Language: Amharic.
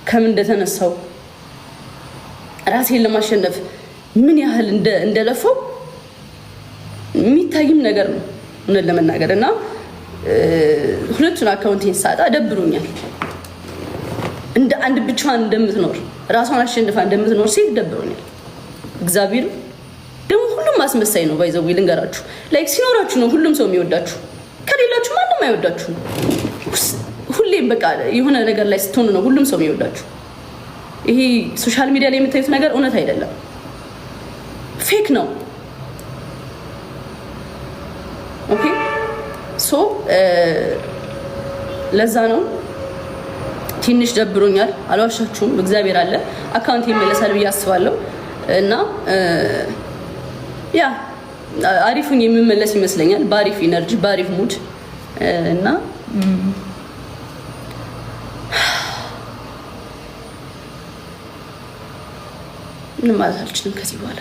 ከምን እንደተነሳው ራሴን ለማሸነፍ ምን ያህል እንደለፈው የሚታይም ነገር ነው እውነት ለመናገር እና ሁለቱን አካውንቴን ሳጣ ደብሮኛል። እንደ አንድ ብቻዋን እንደምትኖር ራሷን አሸንፋ እንደምትኖር ሴት ደብሮኛል። እግዚአብሔር ደግሞ ሁሉም ማስመሳይ ነው። ባይዘው ልንገራችሁ ላይክ ሲኖራችሁ ነው ሁሉም ሰው የሚወዳችሁ፣ ከሌላችሁ ማንም አይወዳችሁ። ሁሌም በቃ የሆነ ነገር ላይ ስትሆኑ ነው ሁሉም ሰው የሚወዳችሁ። ይሄ ሶሻል ሚዲያ ላይ የምታዩት ነገር እውነት አይደለም፣ ፌክ ነው። ኦኬ ሶ ለዛ ነው ትንሽ ደብሮኛል። አልዋሻችሁም፣ እግዚአብሔር አለ አካውንት ይመለሳል ብዬ አስባለሁ እና ያ አሪፉን የሚመለስ ይመስለኛል በአሪፍ ኢነርጂ በአሪፍ ሙድ እና ምን ማለት አልችልም ከዚህ በኋላ